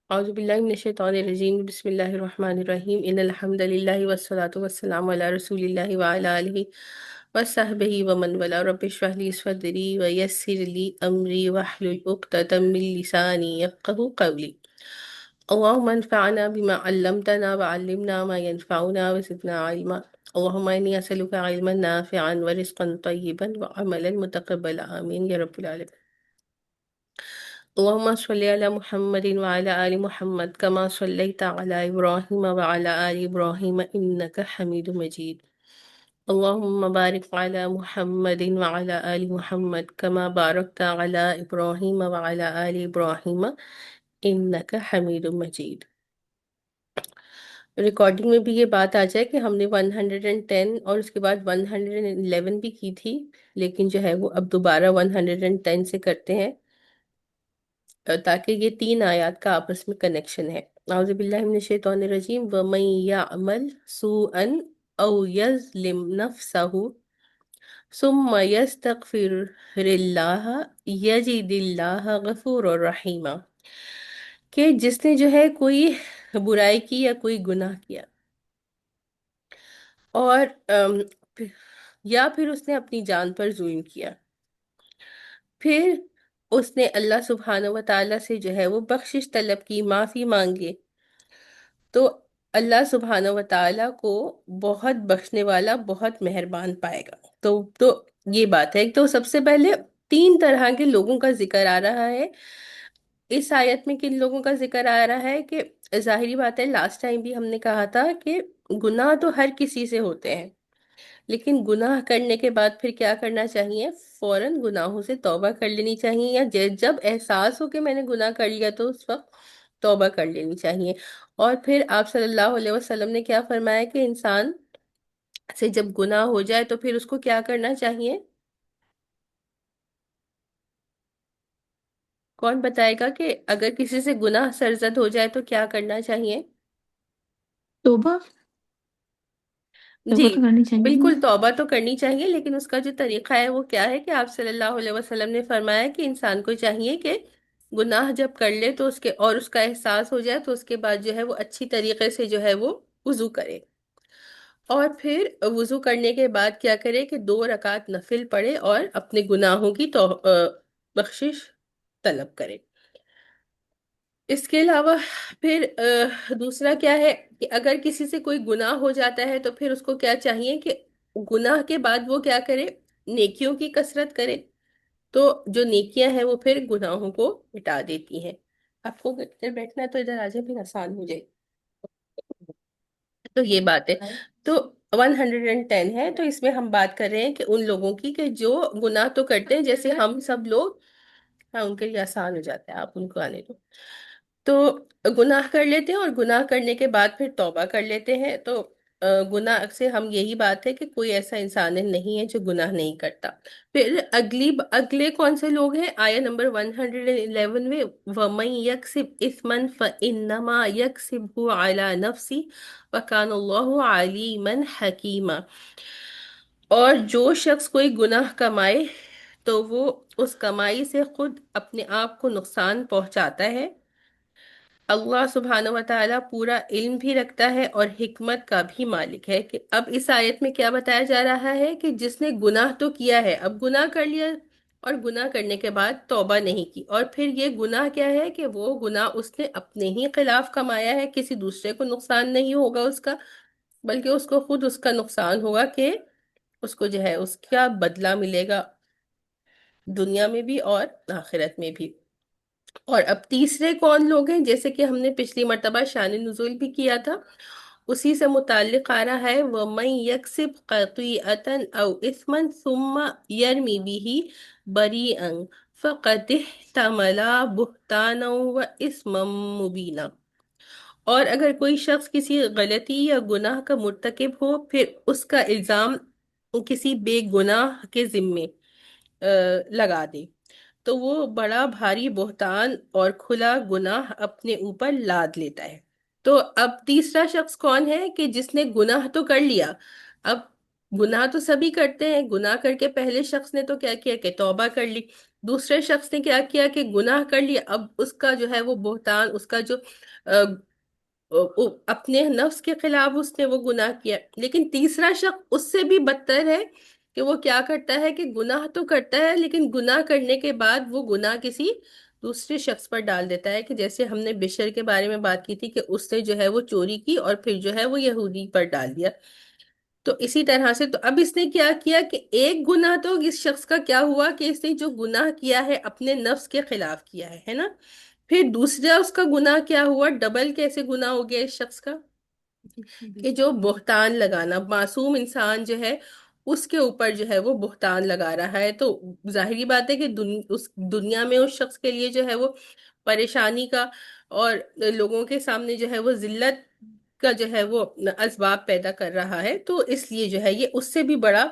اعوذ باللہ من الشیطان الرجیم بسم اللہ الرحمن الرحیم ان الحمد للہ والصلاة والسلام علی رسول اللہ وعلی آلہ وصحبہ ومن والا رب اشرح لی صدری ویسر لی امری واحلل عقدۃ من لسانی یفقہوا قولی اللہم انفعنا بما علمتنا وعلمنا ما ينفعنا وزدنا علما اللہم انی اسألک علما نافعا ورزقا طیبا وعملا متقبلا آمین یا رب العالمین اللهم صل على محمد وعلى آل محمد كما صليت على إبراهيم وعلى آل إبراهيم إنك حميد مجيد اللهم بارك على محمد وعلى آل محمد كما باركت على إبراهيم وعلى آل إبراهيم إنك حميد مجيد۔ ریکارڈنگ میں بھی یہ بات آ جائے کہ ہم نے 110 اور اس کے بعد 111 بھی کی تھی، لیکن جو ہے وہ اب دوبارہ 110 سے کرتے ہیں تاکہ یہ تین آیات کا آپس میں کنیکشن ہے۔ اعوذ باللہ من الشیطان الرجیم وَمَن يَعْمَلْ سُوءًا أَوْ يَظْلِمْ نَفْسَهُ ثُمَّ يَسْتَغْفِرِ اللَّهَ يَجِدِ اللَّهَ غَفُورًا رَحِيمًا، کہ جس نے جو ہے کوئی برائی کی یا کوئی گناہ کیا اور یا پھر اس نے اپنی جان پر ظلم کیا، پھر اس نے اللہ سبحانہ و تعالیٰ سے جو ہے وہ بخشش طلب کی، معافی مانگے، تو اللہ سبحانہ و تعالیٰ کو بہت بخشنے والا، بہت مہربان پائے گا۔ تو یہ بات ہے۔ تو سب سے پہلے تین طرح کے لوگوں کا ذکر آ رہا ہے اس آیت میں۔ کن لوگوں کا ذکر آ رہا ہے کہ ظاہری بات ہے، لاسٹ ٹائم بھی ہم نے کہا تھا کہ گناہ تو ہر کسی سے ہوتے ہیں، لیکن گناہ کرنے کے بعد پھر کیا کرنا چاہیے؟ فوراً گناہوں سے توبہ کر لینی چاہیے، یا جب احساس ہو کہ میں نے گناہ کر لیا تو اس وقت توبہ کر لینی چاہیے۔ اور پھر آپ صلی اللہ علیہ وسلم نے کیا فرمایا کہ انسان سے جب گناہ ہو جائے تو پھر اس کو کیا کرنا چاہیے؟ کون بتائے گا کہ اگر کسی سے گناہ سرزد ہو جائے تو کیا کرنا چاہیے؟ توبہ جی، توبہ تو کرنی چاہیے۔ بالکل توبہ تو کرنی چاہیے، لیکن اس کا جو طریقہ ہے وہ کیا ہے کہ آپ صلی اللہ علیہ وسلم نے فرمایا کہ انسان کو چاہیے کہ گناہ جب کر لے تو اس کا احساس ہو جائے تو اس کے بعد جو ہے وہ اچھی طریقے سے جو ہے وہ وضو کرے، اور پھر وضو کرنے کے بعد کیا کرے کہ 2 رکعت نفل پڑھے اور اپنے گناہوں کی بخشش طلب کرے۔ اس کے علاوہ پھر دوسرا کیا ہے کہ اگر کسی سے کوئی گناہ ہو جاتا ہے تو پھر اس کو کیا چاہیے کہ گناہ کے بعد وہ کیا کرے؟ نیکیوں کی کثرت کرے، تو جو نیکیاں ہیں وہ پھر گناہوں کو مٹا دیتی ہیں۔ آپ کو ادھر بیٹھنا ہے تو ادھر آ جائے، پھر آسان ہو جائے۔ تو یہ بات ہے۔ تو 110 ہے، تو اس میں ہم بات کر رہے ہیں کہ ان لوگوں کی کہ جو گناہ تو کرتے ہیں جیسے ہم سب لوگ، ہاں ان کے لیے آسان ہو جاتا ہے، آپ ان کو آنے دو۔ تو گناہ کر لیتے ہیں اور گناہ کرنے کے بعد پھر توبہ کر لیتے ہیں۔ تو گناہ سے ہم یہی بات ہے کہ کوئی ایسا انسان نہیں ہے جو گناہ نہیں کرتا۔ پھر اگلے کون سے لوگ ہیں؟ آیہ نمبر 111 میں وَمَن يَكْسِبْ إِثْمًا فَإِنَّمَا يَكْسِبْهُ عَلَى نَفْسِهِ وَكَانَ اللَّهُ عَلِيمًا حَكِيمًا، اور جو شخص کوئی گناہ کمائے تو وہ اس کمائی سے خود اپنے آپ کو نقصان پہنچاتا ہے۔ اللہ سبحانہ و تعالیٰ پورا علم بھی رکھتا ہے اور حکمت کا بھی مالک ہے۔ کہ اب اس آیت میں کیا بتایا جا رہا ہے کہ جس نے گناہ تو کیا ہے، اب گناہ کر لیا اور گناہ کرنے کے بعد توبہ نہیں کی، اور پھر یہ گناہ کیا ہے کہ وہ گناہ اس نے اپنے ہی خلاف کمایا ہے، کسی دوسرے کو نقصان نہیں ہوگا اس کا، بلکہ اس کو خود اس کا نقصان ہوگا کہ اس کو جو ہے اس کا بدلہ ملے گا دنیا میں بھی اور آخرت میں بھی۔ اور اب تیسرے کون لوگ ہیں؟ جیسے کہ ہم نے پچھلی مرتبہ شان نزول بھی کیا تھا، اسی سے متعلق آ رہا ہے وَمَن يَكْسِبْ خَطِيئَةً أَوْ إِثْمًا ثُمَّ يَرْمِ بِهِ بَرِيئًا فَقَدِ احْتَمَلَ بُهْتَانًا وَإِثْمًا مُبِينًا، اور اگر کوئی شخص کسی غلطی یا گناہ کا مرتکب ہو، پھر اس کا الزام کسی بے گناہ کے ذمے لگا دے، تو وہ بڑا بھاری بہتان اور کھلا گناہ اپنے اوپر لاد لیتا ہے۔ تو اب تیسرا شخص کون ہے کہ جس نے گناہ تو کر لیا۔ اب گناہ تو سبھی کرتے ہیں، گناہ کر کے پہلے شخص نے تو کیا کیا کہ توبہ کر لی، دوسرے شخص نے کیا کیا کہ گناہ کر لیا، اب اس کا جو ہے وہ بہتان، اس کا جو اپنے نفس کے خلاف اس نے وہ گناہ کیا۔ لیکن تیسرا شخص اس سے بھی بدتر ہے کہ وہ کیا کرتا ہے کہ گناہ تو کرتا ہے، لیکن گناہ کرنے کے بعد وہ گناہ کسی دوسرے شخص پر ڈال دیتا ہے، کہ جیسے ہم نے بشر کے بارے میں بات کی تھی کہ اس نے جو ہے وہ چوری کی اور پھر جو ہے وہ یہودی پر ڈال دیا۔ تو اسی طرح سے تو اب اس نے کیا کیا کہ ایک گناہ تو اس شخص کا کیا ہوا کہ اس نے جو گناہ کیا ہے اپنے نفس کے خلاف کیا ہے نا؟ پھر دوسرا اس کا گناہ کیا ہوا، ڈبل کیسے گناہ ہو گیا اس شخص کا، کہ جو بہتان لگانا، معصوم انسان جو ہے اس کے اوپر جو ہے وہ بہتان لگا رہا ہے۔ تو ظاہری بات ہے کہ اس دنیا میں اس شخص کے لیے جو ہے وہ پریشانی کا اور لوگوں کے سامنے جو ہے وہ ذلت کا جو ہے وہ اسباب پیدا کر رہا ہے۔ تو اس لیے جو ہے یہ اس سے بھی بڑا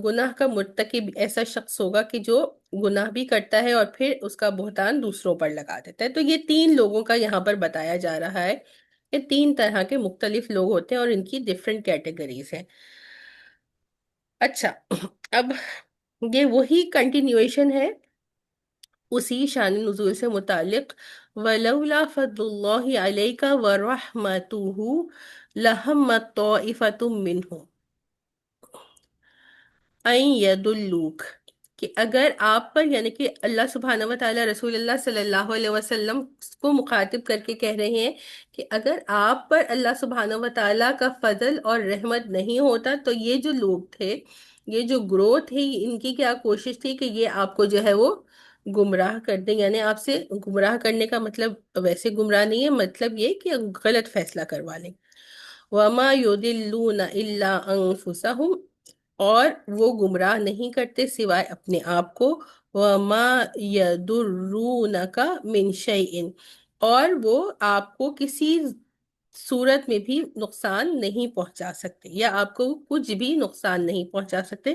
گناہ کا مرتکب ایسا شخص ہوگا کہ جو گناہ بھی کرتا ہے اور پھر اس کا بہتان دوسروں پر لگا دیتا ہے۔ تو یہ تین لوگوں کا یہاں پر بتایا جا رہا ہے، یہ تین طرح کے مختلف لوگ ہوتے ہیں اور ان کی ڈفرینٹ کیٹیگریز ہیں۔ اچھا، اب یہ وہی کنٹینیویشن ہے اسی شان نزول سے متعلق، وَلَوْلَا فَضْلُ اللَّهِ عَلَيْكَ وَرَحْمَتُهُ لَهَمَّتْ طَائِفَةٌ مِّنْهُمْ این یدلوک، کہ اگر آپ پر، یعنی کہ اللہ سبحانہ و تعالیٰ رسول اللہ صلی اللہ علیہ وسلم کو مخاطب کر کے کہہ رہے ہیں کہ اگر آپ پر اللہ سبحانہ و تعالیٰ کا فضل اور رحمت نہیں ہوتا تو یہ جو لوگ تھے، یہ جو گروہ تھی، ان کی کیا کوشش تھی کہ یہ آپ کو جو ہے وہ گمراہ کر دیں۔ یعنی آپ سے گمراہ کرنے کا مطلب ویسے گمراہ نہیں ہے، مطلب یہ کہ غلط فیصلہ کروا لیں۔ وَمَا يُضِلُّونَ إِلَّا أَنفُسَهُمْ، اور وہ گمراہ نہیں کرتے سوائے اپنے آپ کو، وَمَا يَضُرُّونَكَ مِنْ شَيْءٍ، اور وہ آپ کو کسی صورت میں بھی نقصان نہیں پہنچا سکتے، یا آپ کو کچھ بھی نقصان نہیں پہنچا سکتے،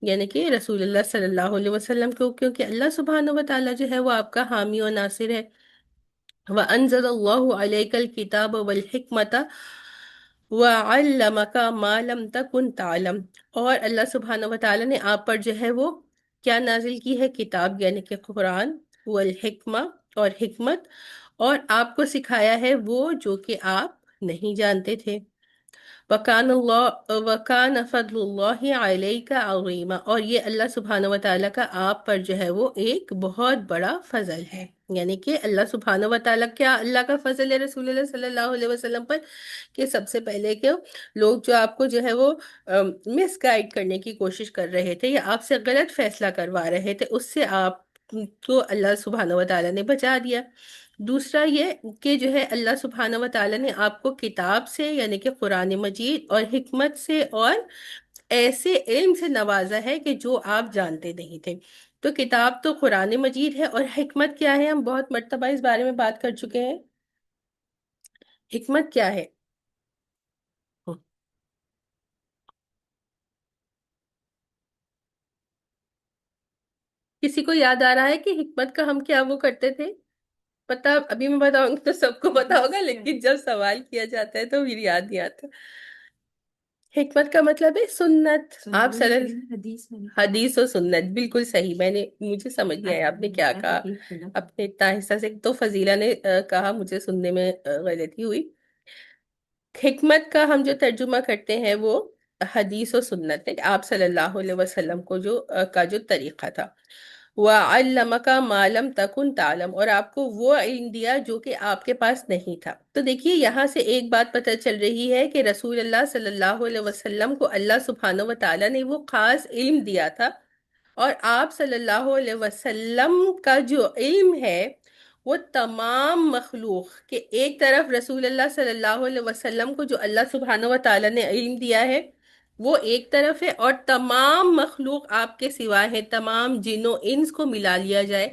یعنی کہ رسول اللہ صلی اللہ علیہ وسلم کو، کیونکہ اللہ سبحانہ و تعالیٰ جو ہے وہ آپ کا حامی و ناصر ہے۔ وَأَنزَلَ اللَّهُ عَلَيْكَ الْكِتَابَ وَالْحِكْمَةَ وَعَلَّمَكَ مَا لَمْ تَكُنْ تَعْلَمْ، اور اللہ سبحانہ و تعالیٰ نے آپ پر جو ہے وہ کیا نازل کی ہے، کتاب یعنی کہ قرآن، والحکمہ اور حکمت، اور آپ کو سکھایا ہے وہ جو کہ آپ نہیں جانتے تھے۔ وَكَانَ فَضْلُ اللَّهِ عَلَيْكَ عَظِيمًا، اور یہ اللہ سبحانہ و تعالیٰ کا آپ پر جو ہے وہ ایک بہت بڑا فضل ہے۔ یعنی کہ اللہ سبحانہ و تعالیٰ، کیا اللہ کا فضل ہے رسول اللہ صلی اللہ علیہ وسلم پر، کہ سب سے پہلے کہ لوگ جو آپ کو جو ہے وہ مس گائیڈ کرنے کی کوشش کر رہے تھے یا آپ سے غلط فیصلہ کروا رہے تھے، اس سے آپ کو اللہ سبحانہ و تعالیٰ نے بچا دیا۔ دوسرا یہ کہ جو ہے اللہ سبحانہ و تعالیٰ نے آپ کو کتاب سے یعنی کہ قرآن مجید اور حکمت سے اور ایسے علم سے نوازا ہے کہ جو آپ جانتے نہیں تھے۔ تو کتاب تو قرآن مجید ہے، اور حکمت کیا ہے، ہم بہت مرتبہ اس بارے میں بات کر چکے ہیں۔ حکمت کیا ہے؟ کسی کو یاد آ رہا ہے کہ حکمت کا ہم کیا وہ کرتے تھے؟ پتا ابھی میں بتاؤں گی تو سب کو پتا ہوگا، لیکن جب سوال کیا جاتا ہے تو پھر یاد نہیں آتا۔ حکمت کا مطلب ہے سنت، آپ حدیث و سنت، بالکل صحیح، مجھے سمجھ نہیں آیا آپ نے کیا کہا، اپنے اتنا حصہ سے تو فضیلہ نے کہا، مجھے سننے میں غلطی ہوئی۔ حکمت کا ہم جو ترجمہ کرتے ہیں وہ حدیث و سنت ہے، آپ صلی اللہ علیہ وسلم کو جو طریقہ تھا۔ وَعَلَّمَكَ مَا لَمْ تَكُنْ تَعْلَمْ، اور آپ کو وہ علم دیا جو کہ آپ کے پاس نہیں تھا۔ تو دیکھیے یہاں سے ایک بات پتہ چل رہی ہے کہ رسول اللہ صلی اللہ علیہ وسلم کو اللہ سبحانہ و تعالیٰ نے وہ خاص علم دیا تھا، اور آپ صلی اللہ علیہ وسلم کا جو علم ہے وہ تمام مخلوق کے، ایک طرف رسول اللہ صلی اللہ علیہ وسلم کو جو اللہ سبحانہ و تعالیٰ نے علم دیا ہے وہ ایک طرف ہے، اور تمام مخلوق آپ کے سوا ہے، تمام جن و انس کو ملا لیا جائے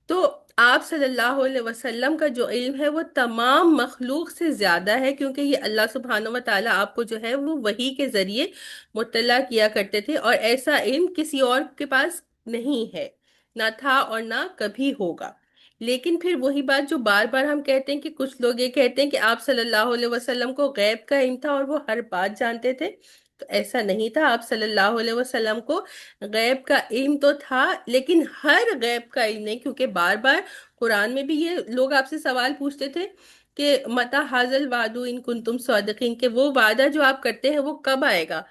تو آپ صلی اللہ علیہ وسلم کا جو علم ہے وہ تمام مخلوق سے زیادہ ہے، کیونکہ یہ اللہ سبحانہ و تعالیٰ آپ کو جو ہے وہ وحی کے ذریعے مطلع کیا کرتے تھے، اور ایسا علم کسی اور کے پاس نہیں ہے، نہ تھا اور نہ کبھی ہوگا۔ لیکن پھر وہی بات جو بار بار ہم کہتے ہیں کہ کچھ لوگ یہ کہتے ہیں کہ آپ صلی اللہ علیہ وسلم کو غیب کا علم تھا اور وہ ہر بات جانتے تھے، تو ایسا نہیں تھا، آپ صلی اللہ علیہ وسلم کو غیب کا علم تو تھا، لیکن ہر غیب کا علم نہیں، کیونکہ بار بار قرآن میں بھی یہ لوگ آپ سے سوال پوچھتے تھے کہ متی حاضل وعدو ان کنتم صادقین، کہ وہ وعدہ جو آپ کرتے ہیں وہ کب آئے گا؟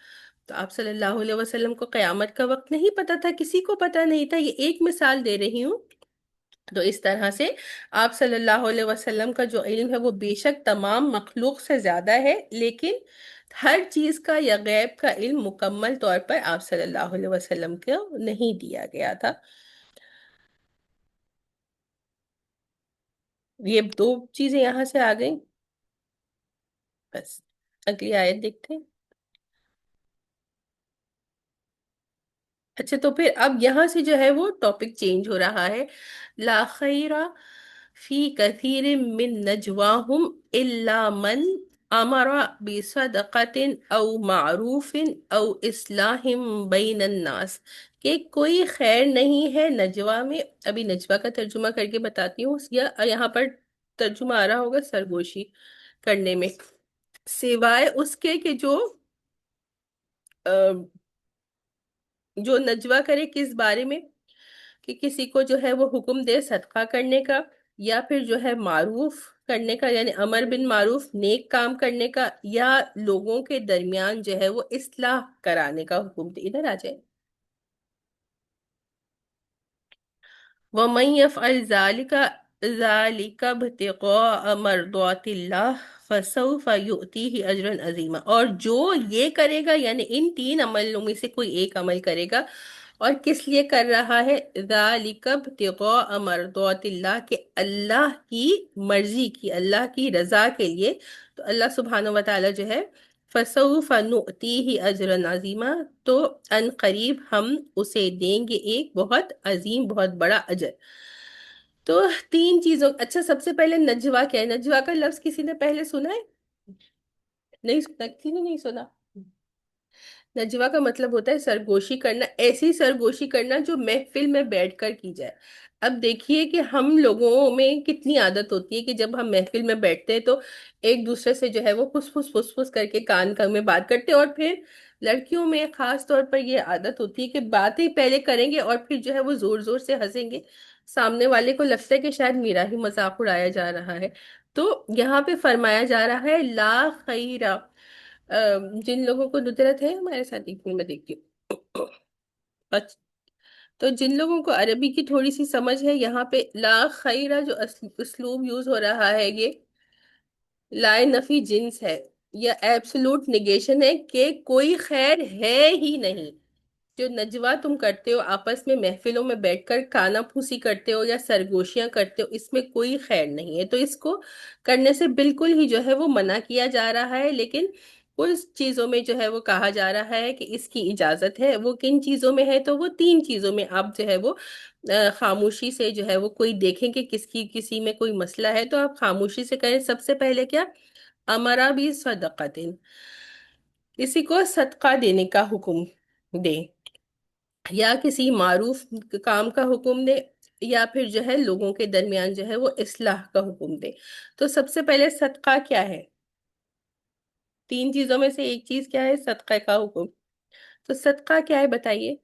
تو آپ صلی اللہ علیہ وسلم کو قیامت کا وقت نہیں پتا تھا، کسی کو پتا نہیں تھا، یہ ایک مثال دے رہی ہوں۔ تو اس طرح سے آپ صلی اللہ علیہ وسلم کا جو علم ہے وہ بے شک تمام مخلوق سے زیادہ ہے، لیکن ہر چیز کا یا غیب کا علم مکمل طور پر آپ صلی اللہ علیہ وسلم کو نہیں دیا گیا تھا۔ یہ دو چیزیں یہاں سے آ گئیں، بس اگلی آیت دیکھتے ہیں۔ اچھا، تو پھر اب یہاں سے جو ہے وہ ٹاپک چینج ہو رہا ہے۔ لا خیر فی کثیر من نجواہم الا من امر بصدقۃ او معروف او اصلاح بین الناس، کہ کوئی خیر نہیں ہے نجوا میں۔ ابھی نجوا کا ترجمہ کر کے بتاتی ہوں، یا یہاں پر ترجمہ آ رہا ہوگا سرگوشی کرنے میں، سوائے اس کے کہ جو نجوا کرے کس بارے میں، کہ کسی کو جو ہے وہ حکم دے صدقہ کرنے کا، یا پھر جو ہے معروف کرنے کا، یعنی امر بن معروف نیک کام کرنے کا، یا لوگوں کے درمیان جو ہے وہ اصلاح کرانے کا حکم دے۔ ادھر آ جائے، وَمَن يَفْعَلْ ذَلِكَ ابْتِغَاءَ مَرْضَاتِ اللَّهِ فَسَوْفَ يُؤْتِيهِ أَجْرًا عَظِيمًا، اور جو یہ کرے گا، یعنی ان تین عملوں میں سے کوئی ایک عمل کرے گا، اور کس لیے کر رہا ہے؟ ذَلِكَ ابْتِغَاءَ مَرْضَاتِ اللَّهِ، کہ اللہ کی مرضی کی، اللہ کی رضا کے لیے، تو اللہ سبحانہ وتعالی جو ہے فَسَوْفَ نُؤْتِيهِ أَجْرًا عَظِيمًا، تو ان قریب ہم اسے دیں گے ایک بہت عظیم، بہت بڑا اجر۔ تو تین چیزوں، اچھا سب سے پہلے نجوا کیا ہے؟ نجوا کا لفظ کسی نے پہلے سنا ہے؟ نہیں سنا؟ کسی نے نہیں سنا؟ نجوا کا مطلب ہوتا ہے سرگوشی کرنا، ایسی سرگوشی کرنا جو محفل میں بیٹھ کر کی جائے۔ اب دیکھیے کہ ہم لوگوں میں کتنی عادت ہوتی ہے کہ جب ہم محفل میں بیٹھتے ہیں تو ایک دوسرے سے جو ہے وہ پھس پھس پھس پھس کر کے کان میں بات کرتے ہیں، اور پھر لڑکیوں میں خاص طور پر یہ عادت ہوتی ہے کہ باتیں پہلے کریں گے اور پھر جو ہے وہ زور زور سے ہنسیں گے، سامنے والے کو لگتا ہے کہ شاید میرا ہی مذاق اڑایا جا رہا ہے۔ تو یہاں پہ فرمایا جا رہا ہے لا خیرہ، جن لوگوں کو ندرت ہے ہمارے ساتھ، ایک منٹ میں دیکھتی ہوں۔ اچھا، تو جن لوگوں کو عربی کی تھوڑی سی سمجھ ہے، یہاں پہ لا خیرہ جو اسلوب یوز ہو رہا ہے، یہ لائے نفی جنس ہے، یا ایبسلوٹ نگیشن ہے، کہ کوئی خیر ہے ہی نہیں۔ جو نجوا تم کرتے ہو آپس میں محفلوں میں بیٹھ کر کانا پھوسی کرتے ہو یا سرگوشیاں کرتے ہو، اس میں کوئی خیر نہیں ہے، تو اس کو کرنے سے بالکل ہی جو ہے وہ منع کیا جا رہا ہے۔ لیکن اس چیزوں میں جو ہے وہ کہا جا رہا ہے کہ اس کی اجازت ہے۔ وہ کن چیزوں میں ہے؟ تو وہ تین چیزوں میں آپ جو ہے وہ خاموشی سے جو ہے وہ، کوئی دیکھیں کہ کسی میں کوئی مسئلہ ہے تو آپ خاموشی سے کریں۔ سب سے پہلے کیا؟ امرا بھی صدقتن، کسی کو صدقہ دینے کا حکم دیں، یا کسی معروف کام کا حکم دے، یا پھر جو ہے لوگوں کے درمیان جو ہے وہ اصلاح کا حکم دے۔ تو سب سے پہلے صدقہ کیا ہے؟ تین چیزوں میں سے ایک چیز کیا ہے؟ صدقہ کا حکم۔ تو صدقہ کیا ہے بتائیے؟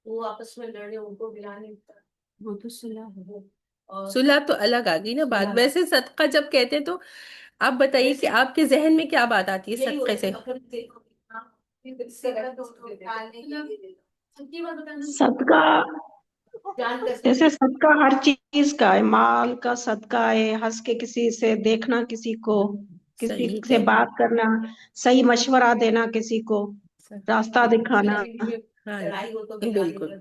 وہ آپس میں لڑے ان کو بلانے کا، وہ تو صلح ہے، اور صلح تو الگ آ گئی نا بات۔ ویسے صدقہ جب کہتے ہیں تو آپ بتائیے کہ آپ کے ذہن میں کیا بات آتی ہے صدقے سے؟ صدقہ جیسے صدقہ ہر چیز کا ہے، مال کا صدقہ ہے، ہنس کے کسی سے دیکھنا، کسی کو کسی صحیح سے کہہ رہی بات کرنا، صحیح مشورہ دینا، کسی کو راستہ دکھانا۔ ہاں بالکل،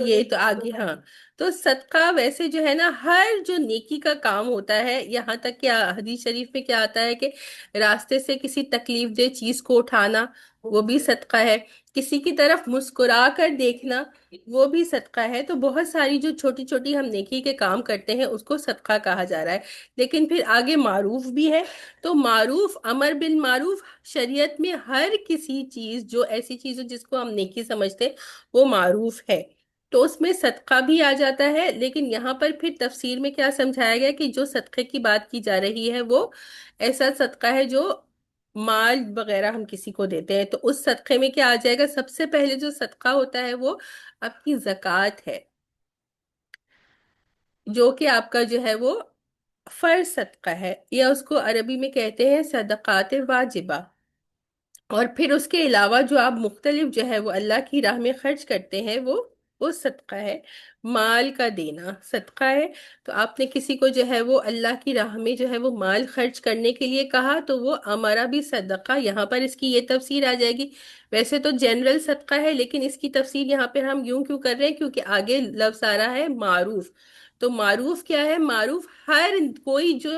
یہ تو آگے، ہاں۔ تو صدقہ ویسے جو ہے نا، ہر جو نیکی کا کام ہوتا ہے، یہاں تک کہ حدیث شریف میں کیا آتا ہے کہ راستے سے کسی تکلیف دہ چیز کو اٹھانا وہ بھی صدقہ ہے، کسی کی طرف مسکرا کر دیکھنا وہ بھی صدقہ ہے۔ تو بہت ساری جو چھوٹی چھوٹی ہم نیکی کے کام کرتے ہیں اس کو صدقہ کہا جا رہا ہے۔ لیکن پھر آگے معروف بھی ہے، تو معروف، امر بن معروف، شریعت میں ہر کسی چیز جو ایسی چیز ہو جس کو ہم نیکی سمجھتے وہ معروف ہے، تو اس میں صدقہ بھی آ جاتا ہے۔ لیکن یہاں پر پھر تفسیر میں کیا سمجھایا گیا کہ جو صدقے کی بات کی جا رہی ہے وہ ایسا صدقہ ہے جو مال وغیرہ ہم کسی کو دیتے ہیں تو اس صدقے میں کیا آ جائے گا؟ سب سے پہلے جو صدقہ ہوتا ہے وہ آپ کی زکوٰۃ ہے، جو کہ آپ کا جو ہے وہ فرض صدقہ ہے، یا اس کو عربی میں کہتے ہیں صدقات واجبہ۔ اور پھر اس کے علاوہ جو آپ مختلف جو ہے وہ اللہ کی راہ میں خرچ کرتے ہیں، وہ صدقہ ہے، مال کا دینا صدقہ ہے۔ تو آپ نے کسی کو جو ہے وہ اللہ کی راہ میں جو ہے وہ مال خرچ کرنے کے لیے کہا تو وہ ہمارا بھی صدقہ، یہاں پر اس کی یہ تفسیر آ جائے گی۔ ویسے تو جنرل صدقہ ہے، لیکن اس کی تفسیر یہاں پر ہم یوں کیوں کر رہے ہیں؟ کیونکہ آگے لفظ آ رہا ہے معروف۔ تو معروف کیا ہے؟ معروف ہر کوئی جو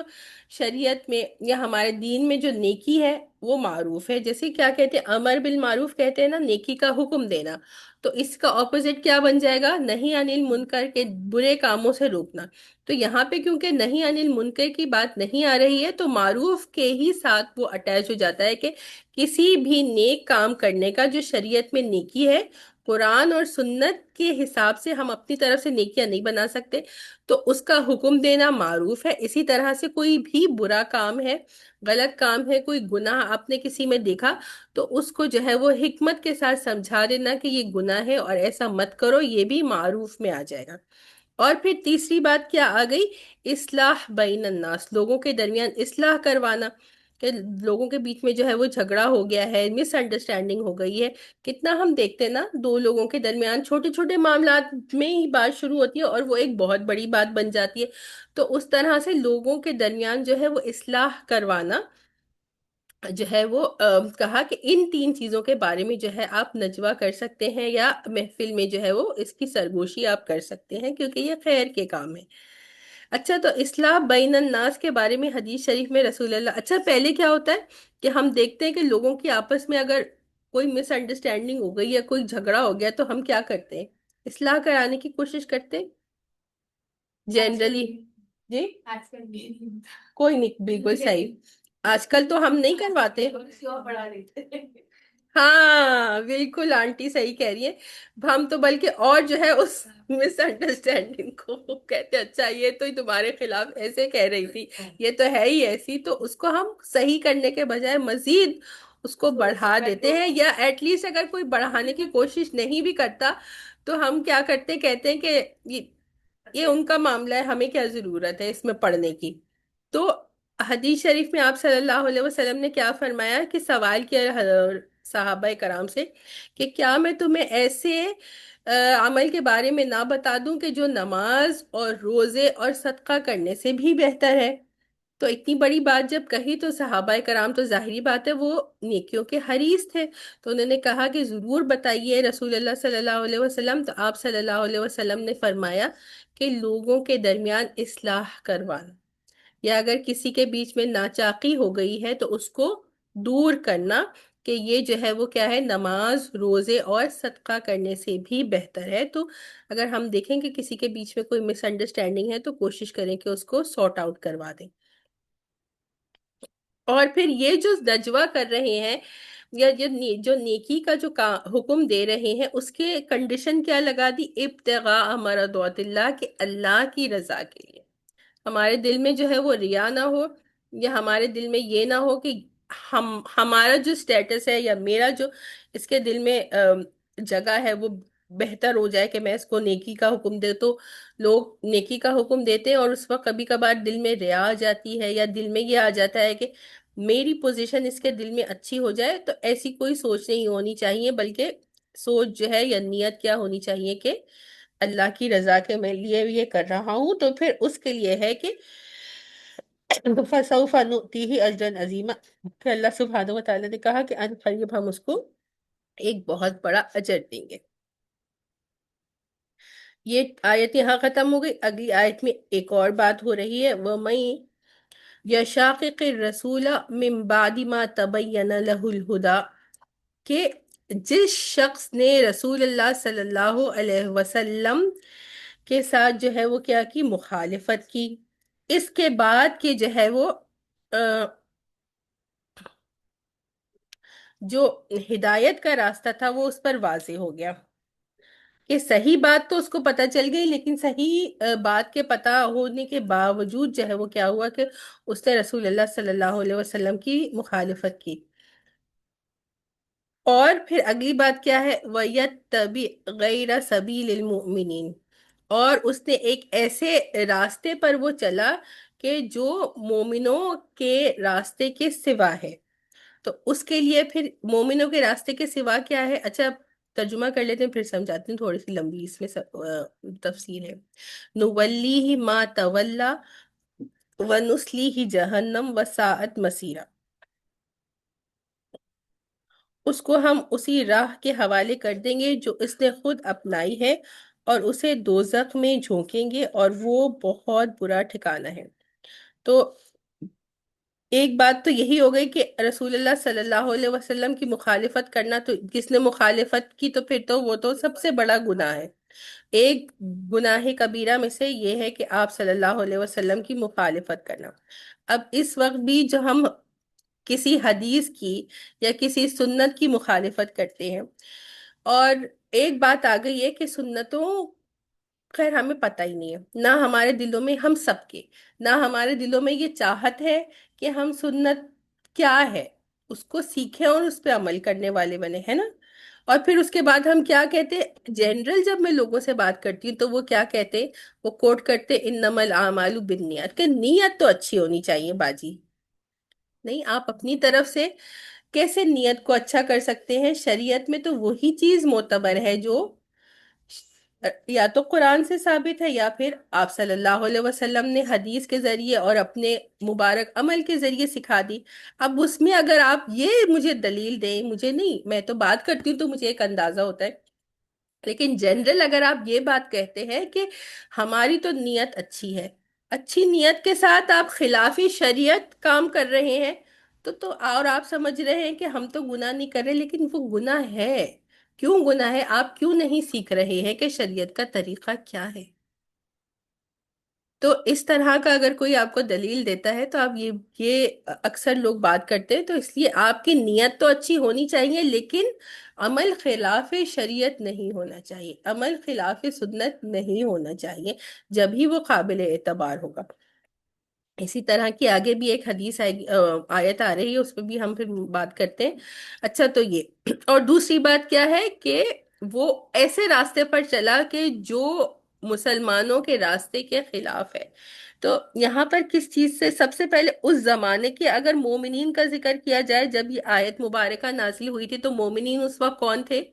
شریعت میں یا ہمارے دین میں جو نیکی ہے وہ معروف ہے۔ جیسے کیا کہتے ہیں؟ امر بالمعروف کہتے ہیں نا، نیکی کا حکم دینا۔ تو اس کا اپوزٹ کیا بن جائے گا؟ نہی عن المنکر، کے برے کاموں سے روکنا۔ تو یہاں پہ کیونکہ نہی عن المنکر کی بات نہیں آ رہی ہے تو معروف کے ہی ساتھ وہ اٹیچ ہو جاتا ہے کہ کسی بھی نیک کام کرنے کا جو شریعت میں نیکی ہے، قرآن اور سنت کے حساب سے ہم اپنی طرف سے نیکیاں نہیں بنا سکتے، تو اس کا حکم دینا معروف ہے۔ اسی طرح سے کوئی بھی برا کام ہے، غلط کام ہے، کوئی گناہ آپ نے کسی میں دیکھا تو اس کو جو ہے وہ حکمت کے ساتھ سمجھا دینا کہ یہ گناہ ہے اور ایسا مت کرو، یہ بھی معروف میں آ جائے گا۔ اور پھر تیسری بات کیا آ گئی؟ اصلاح بین الناس، لوگوں کے درمیان اصلاح کروانا، کہ لوگوں کے بیچ میں جو ہے وہ جھگڑا ہو گیا ہے، مس انڈرسٹینڈنگ ہو گئی ہے۔ کتنا ہم دیکھتے ہیں نا، دو لوگوں کے درمیان چھوٹے چھوٹے معاملات میں ہی بات شروع ہوتی ہے اور وہ ایک بہت بڑی بات بن جاتی ہے۔ تو اس طرح سے لوگوں کے درمیان جو ہے وہ اصلاح کروانا جو ہے وہ کہا کہ ان تین چیزوں کے بارے میں جو ہے آپ نجوہ کر سکتے ہیں، یا محفل میں جو ہے وہ اس کی سرگوشی آپ کر سکتے ہیں، کیونکہ یہ خیر کے کام ہے۔ اچھا، تو اصلاح بین الناس کے بارے میں حدیث شریف میں رسول اللہ، اچھا پہلے کیا ہوتا ہے کہ ہم دیکھتے ہیں کہ لوگوں کی آپس میں اگر کوئی مس انڈرسٹینڈنگ ہو گئی یا کوئی جھگڑا ہو گیا تو ہم کیا کرتے ہیں؟ اصلاح کرانے کی کوشش کرتے ہیں جنرلی۔ جی، کوئی نہیں، بالکل صحیح، آج کل تو ہم نہیں کرواتے۔ ہاں بالکل، آنٹی صحیح کہہ رہی ہے، ہم تو بلکہ اور جو ہے اس مس انڈرسٹینڈنگ کو کہتے اچھا یہ تو تمہارے خلاف ایسے کہہ رہی تھی، یہ تو ہے ہی ایسی، تو اس کو ہم صحیح کرنے کے بجائے مزید اس کو بڑھا دیتے ہیں، یا ایٹ لیسٹ اگر کوئی بڑھانے کی کوشش نہیں بھی کرتا تو ہم کیا کرتے، کہتے ہیں کہ یہ ان کا معاملہ ہے، ہمیں کیا ضرورت ہے اس میں پڑھنے کی۔ تو حدیث شریف میں آپ صلی اللہ علیہ وسلم نے کیا فرمایا کہ سوال کیا صحابہ کرام سے کہ کیا میں تمہیں ایسے عمل کے بارے میں نہ بتا دوں کہ جو نماز اور روزے اور صدقہ کرنے سے بھی بہتر ہے؟ تو اتنی بڑی بات جب کہی تو صحابہ کرام تو ظاہری بات ہے وہ نیکیوں کے حریص تھے، تو انہوں نے کہا کہ ضرور بتائیے رسول اللہ صلی اللہ علیہ وسلم۔ تو آپ صلی اللہ علیہ وسلم نے فرمایا کہ لوگوں کے درمیان اصلاح کروانا، یا اگر کسی کے بیچ میں ناچاقی ہو گئی ہے تو اس کو دور کرنا، کہ یہ جو ہے وہ کیا ہے؟ نماز، روزے اور صدقہ کرنے سے بھی بہتر ہے۔ تو اگر ہم دیکھیں کہ کسی کے بیچ میں کوئی مس انڈرسٹینڈنگ ہے تو کوشش کریں کہ اس کو سارٹ آؤٹ کروا دیں۔ اور پھر یہ جو نجوہ کر رہے ہیں یا جو نیکی کا جو حکم دے رہے ہیں، اس کے کنڈیشن کیا لگا دی؟ ابتغاء مرضات اللہ، کہ اللہ کی رضا کے لیے ہمارے دل میں جو ہے وہ ریا نہ ہو، یا ہمارے دل میں یہ نہ ہو کہ ہمارا جو سٹیٹس ہے یا میرا جو اس کے دل میں جگہ ہے وہ بہتر ہو جائے کہ میں اس کو نیکی کا حکم دے تو لوگ نیکی کا حکم دیتے ہیں، اور اس وقت کبھی کبھار دل میں ریا آ جاتی ہے یا دل میں یہ آ جاتا ہے کہ میری پوزیشن اس کے دل میں اچھی ہو جائے، تو ایسی کوئی سوچ نہیں ہونی چاہیے، بلکہ سوچ جو ہے یا نیت کیا ہونی چاہیے کہ اللہ کی رضا کے میں لیے یہ کر رہا ہوں، تو پھر اس کے لیے ہے کہ فَسَوْفَ نُؤْتِيهِ أَجْرًا عَظِيمًا، کہ اللہ سبحانہ وتعالی نے کہا کہ ان قریب ہم اس کو ایک بہت بڑا اجر دیں گے۔ یہ آیت یہاں ختم ہو گئی، اگلی آیت میں ایک اور بات ہو رہی ہے، وَمَن يَشَاقِقِ الرَّسُولَ مِن بَعْدِ مَا تَبَيَّنَ لَهُ الْهُدَى، کہ جس شخص نے رسول اللہ صلی اللہ علیہ وسلم کے ساتھ جو ہے وہ کیا کی؟ مخالفت کی، اس کے بعد کہ جو ہے وہ جو ہدایت کا راستہ تھا وہ اس پر واضح ہو گیا۔ کہ صحیح بات تو اس کو پتہ چل گئی، لیکن صحیح بات کے پتہ ہونے کے باوجود جو ہے وہ کیا ہوا کہ اس نے رسول اللہ صلی اللہ علیہ وسلم کی مخالفت کی۔ اور پھر اگلی بات کیا ہے، وَيَتَّبِعْ غَيْرَ سَبِيلِ الْمُؤْمِنِينَ، اور اس نے ایک ایسے راستے پر وہ چلا کہ جو مومنوں کے راستے کے سوا ہے۔ تو اس کے لیے پھر مومنوں کے راستے کے سوا کیا ہے؟ اچھا ترجمہ کر لیتے ہیں پھر سمجھاتے ہیں، تھوڑی سی لمبی اس میں تفصیل ہے۔ نُوَلِّيهِ مَا تَوَلَّى وَنُصْلِيهِ جَهَنَّمَ وَسَاءَتْ مَصِيرًا، اس کو ہم اسی راہ کے حوالے کر دیں گے جو اس نے خود اپنائی ہے، اور اسے دوزخ میں جھونکیں گے، اور وہ بہت برا ٹھکانہ ہے۔ تو ایک بات تو یہی ہو گئی کہ رسول اللہ صلی اللہ علیہ وسلم کی مخالفت کرنا، تو جس نے مخالفت کی تو پھر تو وہ تو سب سے بڑا گناہ ہے۔ ایک گناہ کبیرہ میں سے یہ ہے کہ آپ صلی اللہ علیہ وسلم کی مخالفت کرنا۔ اب اس وقت بھی جو ہم کسی حدیث کی یا کسی سنت کی مخالفت کرتے ہیں، اور ایک بات آ گئی ہے کہ سنتوں، خیر ہمیں پتہ ہی نہیں ہے، نہ ہمارے دلوں میں، ہم سب کے، نہ ہمارے دلوں میں یہ چاہت ہے کہ ہم سنت کیا ہے اس کو سیکھیں اور اس پہ عمل کرنے والے بنے، ہے نا؟ اور پھر اس کے بعد ہم کیا کہتے، جنرل جب میں لوگوں سے بات کرتی ہوں تو وہ کیا کہتے، وہ کوٹ کرتے انما الاعمال بالنیات، کہ نیت تو اچھی ہونی چاہیے باجی۔ نہیں، آپ اپنی طرف سے کیسے نیت کو اچھا کر سکتے ہیں؟ شریعت میں تو وہی چیز معتبر ہے جو یا تو قرآن سے ثابت ہے، یا پھر آپ صلی اللہ علیہ وسلم نے حدیث کے ذریعے اور اپنے مبارک عمل کے ذریعے سکھا دی۔ اب اس میں اگر آپ یہ مجھے دلیل دیں، مجھے نہیں، میں تو بات کرتی ہوں تو مجھے ایک اندازہ ہوتا ہے، لیکن جنرل اگر آپ یہ بات کہتے ہیں کہ ہماری تو نیت اچھی ہے، اچھی نیت کے ساتھ آپ خلافی شریعت کام کر رہے ہیں، تو اور آپ سمجھ رہے ہیں کہ ہم تو گناہ نہیں کر رہے، لیکن وہ گناہ ہے۔ کیوں گناہ ہے؟ آپ کیوں نہیں سیکھ رہے ہیں کہ شریعت کا طریقہ کیا ہے؟ تو اس طرح کا اگر کوئی آپ کو دلیل دیتا ہے تو آپ یہ اکثر لوگ بات کرتے ہیں، تو اس لیے آپ کی نیت تو اچھی ہونی چاہیے، لیکن عمل خلاف شریعت نہیں ہونا چاہیے، عمل خلاف سنت نہیں ہونا چاہیے، جب ہی وہ قابل اعتبار ہوگا۔ اسی طرح کی آگے بھی ایک حدیث آیت آ رہی ہے، اس پہ بھی ہم پھر بات کرتے ہیں۔ اچھا تو یہ، اور دوسری بات کیا ہے کہ وہ ایسے راستے پر چلا کہ جو مسلمانوں کے راستے کے خلاف ہے۔ تو یہاں پر کس چیز سے؟ سب سے پہلے اس زمانے کے اگر مومنین کا ذکر کیا جائے، جب یہ آیت مبارکہ نازل ہوئی تھی تو مومنین اس وقت کون تھے؟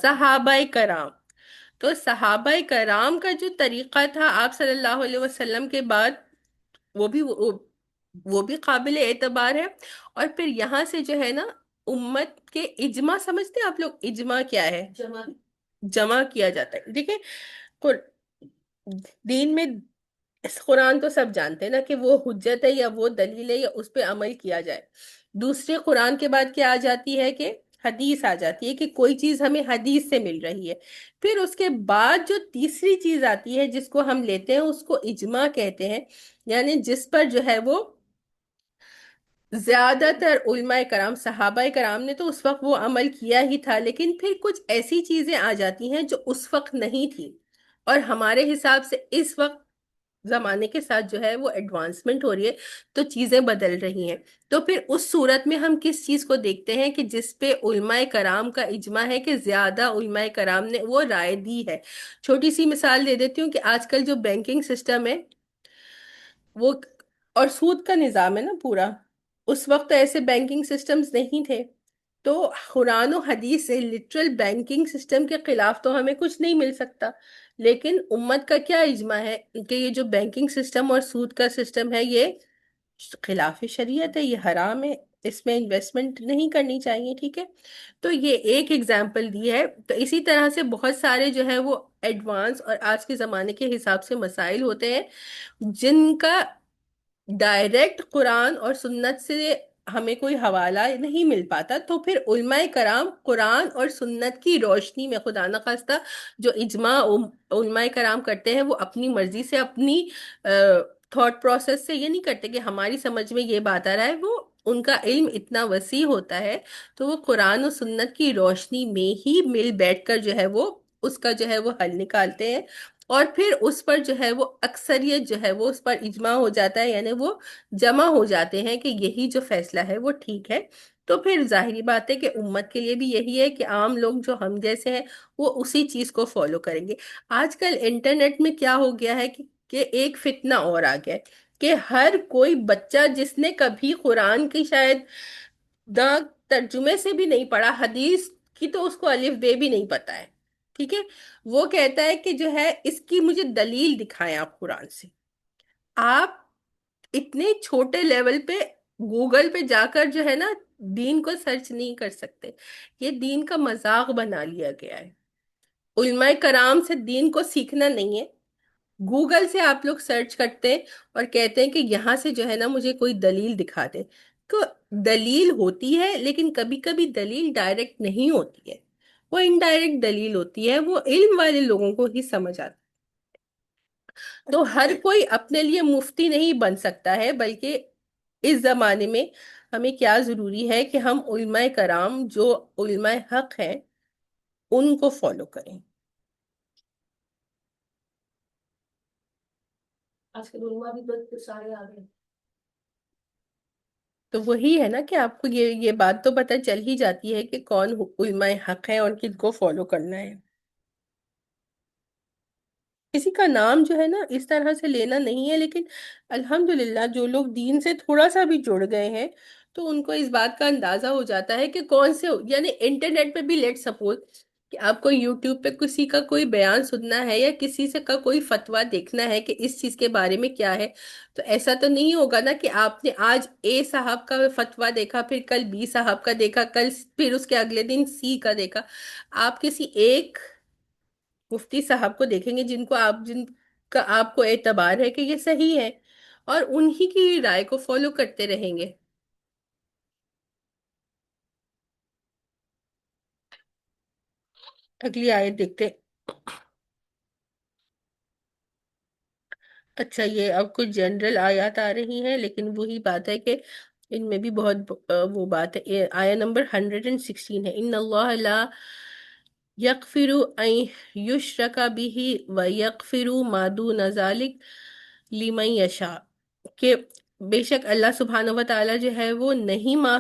صحابہ کرام۔ تو صحابہ کرام کا جو طریقہ تھا آپ صلی اللہ علیہ وسلم کے بعد، وہ بھی قابل اعتبار ہے۔ اور پھر یہاں سے جو ہے نا، امت کے اجماع، سمجھتے ہیں آپ لوگ اجماع کیا ہے؟ جمع کیا جاتا ہے، دیکھیں قر- دین میں قرآن تو سب جانتے ہیں نا کہ وہ حجت ہے یا وہ دلیل ہے یا اس پہ عمل کیا جائے۔ دوسرے قرآن کے بعد کیا آ جاتی ہے کہ حدیث آ جاتی ہے، کہ کوئی چیز ہمیں حدیث سے مل رہی ہے۔ پھر اس کے بعد جو تیسری چیز آتی ہے جس کو ہم لیتے ہیں اس کو اجماع کہتے ہیں، یعنی جس پر جو ہے وہ زیادہ تر علماء کرام، صحابہ کرام نے تو اس وقت وہ عمل کیا ہی تھا، لیکن پھر کچھ ایسی چیزیں آ جاتی ہیں جو اس وقت نہیں تھی، اور ہمارے حساب سے اس وقت زمانے کے ساتھ جو ہے وہ ایڈوانسمنٹ ہو رہی ہے، تو چیزیں بدل رہی ہیں۔ تو پھر اس صورت میں ہم کس چیز کو دیکھتے ہیں کہ جس پہ علماء کرام کا اجماع ہے، کہ زیادہ علماء کرام نے وہ رائے دی ہے۔ چھوٹی سی مثال دے دیتی ہوں کہ آج کل جو بینکنگ سسٹم ہے وہ، اور سود کا نظام ہے نا پورا، اس وقت ایسے بینکنگ سسٹمز نہیں تھے، تو قرآن و حدیث سے لٹرل بینکنگ سسٹم کے خلاف تو ہمیں کچھ نہیں مل سکتا، لیکن امت کا کیا اجماع ہے کہ یہ جو بینکنگ سسٹم اور سود کا سسٹم ہے یہ خلاف شریعت ہے، یہ حرام ہے، اس میں انویسٹمنٹ نہیں کرنی چاہیے، ٹھیک ہے؟ تو یہ ایک ایگزامپل دی ہے۔ تو اسی طرح سے بہت سارے جو ہے وہ ایڈوانس اور آج کے زمانے کے حساب سے مسائل ہوتے ہیں جن کا ڈائریکٹ قرآن اور سنت سے ہمیں کوئی حوالہ نہیں مل پاتا، تو پھر علماء کرام قرآن اور سنت کی روشنی میں، خدا نخواستہ جو اجماع علماء کرام کرتے ہیں وہ اپنی مرضی سے، اپنی تھاٹ پروسیس سے یہ نہیں کرتے کہ ہماری سمجھ میں یہ بات آ رہا ہے، وہ ان کا علم اتنا وسیع ہوتا ہے، تو وہ قرآن و سنت کی روشنی میں ہی مل بیٹھ کر جو ہے وہ اس کا جو ہے وہ حل نکالتے ہیں، اور پھر اس پر جو ہے وہ اکثریت جو ہے وہ اس پر اجماع ہو جاتا ہے، یعنی وہ جمع ہو جاتے ہیں کہ یہی جو فیصلہ ہے وہ ٹھیک ہے۔ تو پھر ظاہری بات ہے کہ امت کے لیے بھی یہی ہے کہ عام لوگ جو ہم جیسے ہیں وہ اسی چیز کو فالو کریں گے۔ آج کل انٹرنیٹ میں کیا ہو گیا ہے کہ ایک فتنہ اور آ گیا ہے کہ ہر کوئی بچہ جس نے کبھی قرآن کی شاید نہ ترجمے سے بھی نہیں پڑھا، حدیث کی تو اس کو الف بے بھی نہیں پتا ہے، ٹھیک ہے، وہ کہتا ہے کہ جو ہے اس کی مجھے دلیل دکھائیں آپ قرآن سے۔ آپ اتنے چھوٹے لیول پہ گوگل پہ جا کر جو ہے نا دین کو سرچ نہیں کر سکتے، یہ دین کا مذاق بنا لیا گیا ہے۔ علماء کرام سے دین کو سیکھنا نہیں ہے، گوگل سے آپ لوگ سرچ کرتے ہیں اور کہتے ہیں کہ یہاں سے جو ہے نا مجھے کوئی دلیل دکھا دے۔ تو دلیل ہوتی ہے لیکن کبھی کبھی دلیل ڈائریکٹ نہیں ہوتی ہے، وہ انڈائریکٹ دلیل ہوتی ہے، وہ علم والے لوگوں کو ہی سمجھ آتا ہے۔ تو ہر کوئی اپنے لیے مفتی نہیں بن سکتا ہے، بلکہ اس زمانے میں ہمیں کیا ضروری ہے کہ ہم علماء کرام جو علماء حق ہیں ان کو فالو کریں۔ آج کل علماء بھی بہت سارے آ گئے، تو وہی ہے نا کہ آپ کو یہ بات تو پتہ چل ہی جاتی ہے کہ کون علماء حق ہے اور کن کو فالو کرنا ہے۔ کسی کا نام جو ہے نا اس طرح سے لینا نہیں ہے، لیکن الحمدللہ جو لوگ دین سے تھوڑا سا بھی جڑ گئے ہیں تو ان کو اس بات کا اندازہ ہو جاتا ہے کہ کون سے، یعنی انٹرنیٹ پہ بھی لیٹ سپوز کہ آپ کو یوٹیوب پہ کسی کا کوئی بیان سننا ہے یا کسی سے کا کوئی فتویٰ دیکھنا ہے کہ اس چیز کے بارے میں کیا ہے، تو ایسا تو نہیں ہوگا نا کہ آپ نے آج اے صاحب کا فتویٰ دیکھا، پھر کل بی صاحب کا دیکھا، کل پھر اس کے اگلے دن سی کا دیکھا۔ آپ کسی ایک مفتی صاحب کو دیکھیں گے جن کا آپ کو اعتبار ہے کہ یہ صحیح ہے، اور انہی کی رائے کو فالو کرتے رہیں گے۔ اگلی آیت دیکھتے ہیں۔ اچھا، یہ اب کچھ جنرل آیات آ رہی ہیں، لیکن وہی بات ہے کہ ان میں بھی بہت وہ بات ہے۔ یہ آیت نمبر 116 ہے، ان اللہ لا یغفر ان یشرک بہ ویغفر ما دون ذلک لمن یشاء، کہ بے شک اللہ سبحانہ و تعالی جو ہے وہ نہیں معاف